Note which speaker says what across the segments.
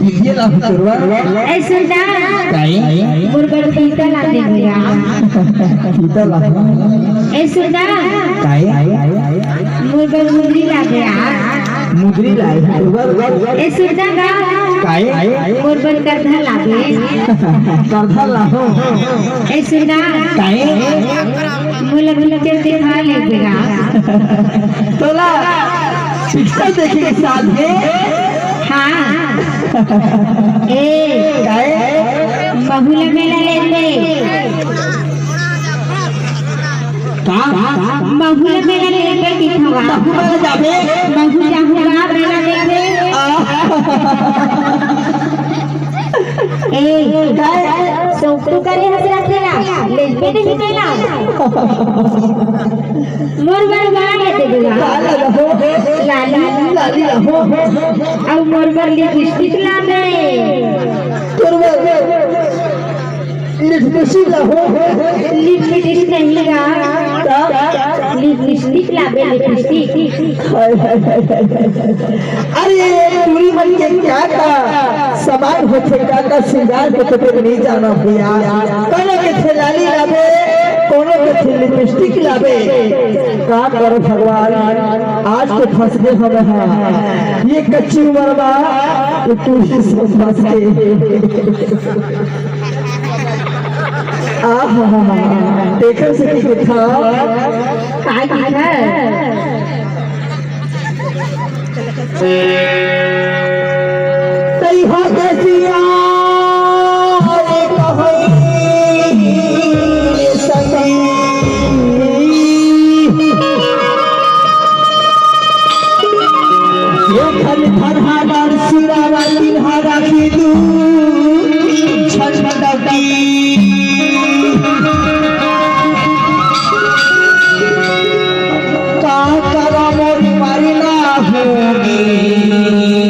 Speaker 1: देखिए ना करवा
Speaker 2: ऐसा ना
Speaker 1: काई
Speaker 2: मुर्गर पीता ला दे भैया
Speaker 1: पीता ला
Speaker 2: ऐसा ना
Speaker 1: काई
Speaker 2: मुर्गर मुर्गी ला दे
Speaker 1: मुगरी लाई
Speaker 2: ऐसा ना
Speaker 1: काई
Speaker 2: मुर्गर करधा ला दे
Speaker 1: करधा ला हो
Speaker 2: ऐसा ना
Speaker 1: काई
Speaker 2: मुला पिक्चर दिखा ले बेगा
Speaker 1: तोला पिक्चर देखेंगे साथ में
Speaker 2: हाँ ए
Speaker 1: काई
Speaker 2: बहुला मेला लेते बहुला मेला लेते की थवा
Speaker 1: बहुला जाबे
Speaker 2: बहु जाऊंगा मेला देखे ए सोकू करे हसरा खेला लेते नहीं खेला मोर बार बार लेते देगा लाली
Speaker 1: लाली हो
Speaker 2: अब मोर बार लिपस्टिक ला दे
Speaker 1: लिपस्टिक ला हो
Speaker 2: लिपस्टिक नहीं गा लिपस्टिक ला दे लिपस्टिक
Speaker 1: अरे पूरी मन के क्या का सामान होते का श्रृंगार को तो नहीं जाना भैया कोनो के थे लाली लाबे कोनो के थे लिपस्टिक लाबे का करो भगवान आज तो फंस गए हम हां ये कच्ची उम्र में ये तुलसी से फंस गए देखो से दिखा
Speaker 2: काय दिखा
Speaker 1: तई हो गसिया रे कहई संगी ये खन धरहार सिरावा तिहारा की दू छछड़ती का करा मोरी मारिला होगी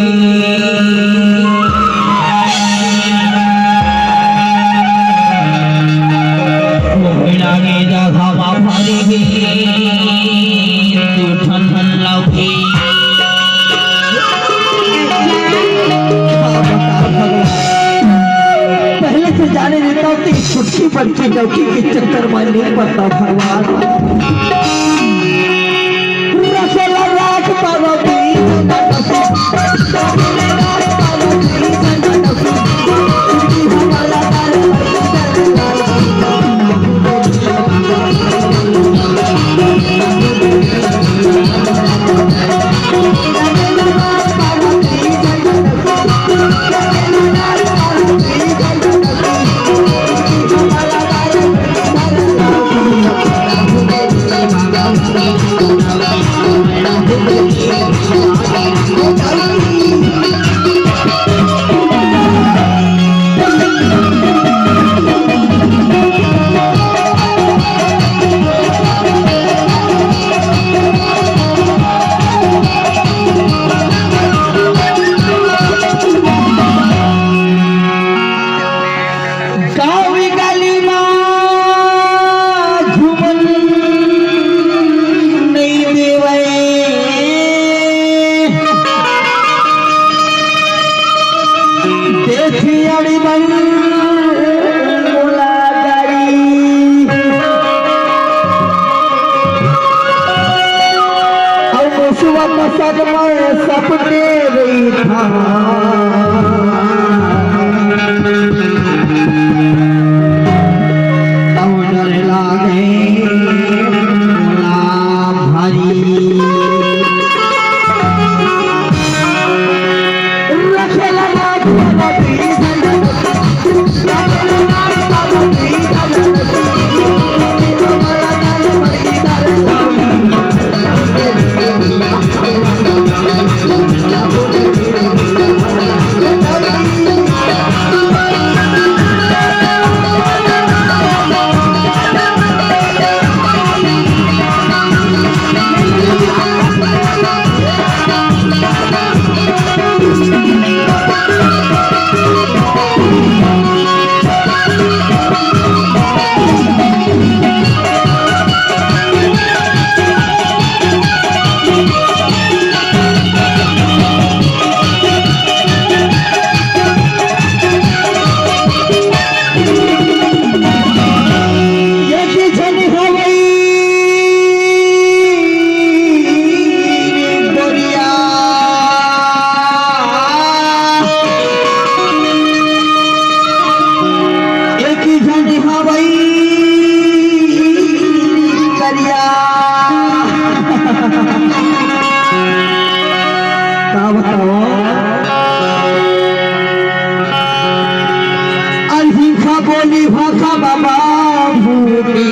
Speaker 1: पहले से जाने देता हूँ कि छुट्टी बच्ची लौकी के चक्कर में नहीं पड़ता भगवान रसला रात पार्वती सपने रही था डर लागे भारी रखे लगा का बताओ अहिंसा बोली भाषा बाबा भूमि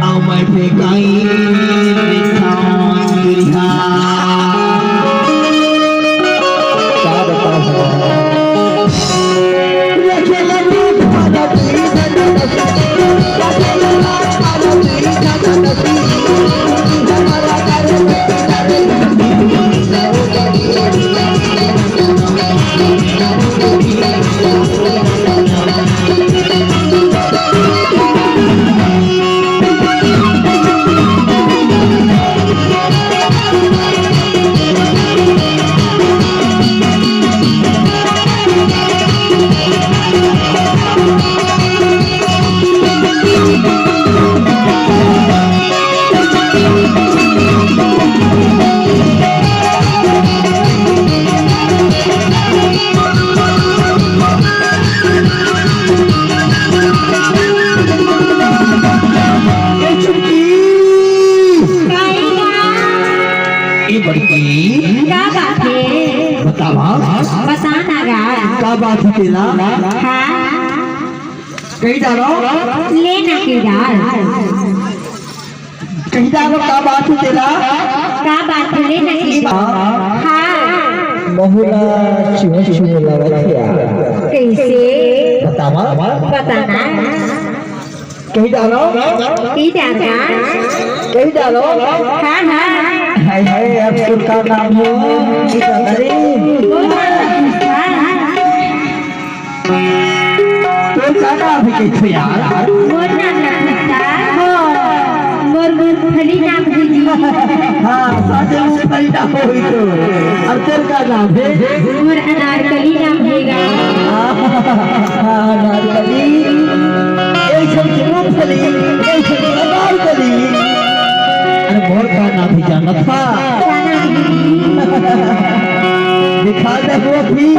Speaker 1: अमर फेंकाई का बात है तेरा कहीं डालो
Speaker 2: लेना की डाल
Speaker 1: कहीं डालो का बात है तेरा
Speaker 2: का बात है लेना की हाँ
Speaker 1: बहुला चुमुला रखिया
Speaker 2: कैसे
Speaker 1: बतावा
Speaker 2: बताना
Speaker 1: कहीं डालो
Speaker 2: की डालना
Speaker 1: कहीं डालो
Speaker 2: हाँ हाँ
Speaker 1: हाय हाय अब तुमका नाम हो अरे तो जाना अभी कैसे यार
Speaker 2: मोर नाम लगता मोर फली नाम दीदी
Speaker 1: हाँ साथे मुफली नाम होई तो अब तेरे का नाम है
Speaker 2: मोर अनारकली नाम देगा
Speaker 1: हाँ अनारकली ये सब मुफली ये सब अनारकली अरे मोर का नाम भी जाना था दिखा दे वो भी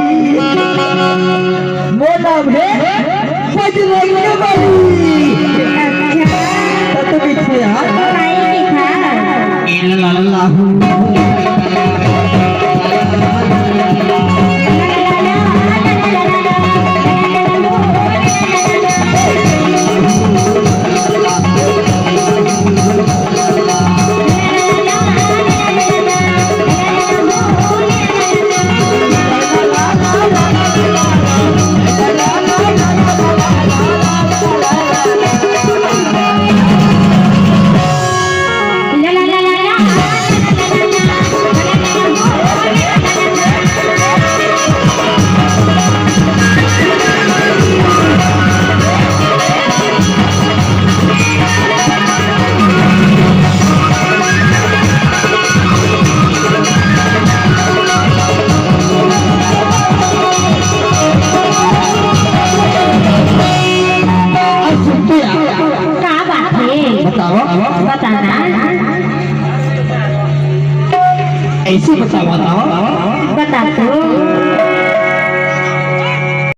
Speaker 1: वो नाम है बजरंग बली तो पीछे यार बताना ऐसे बताओ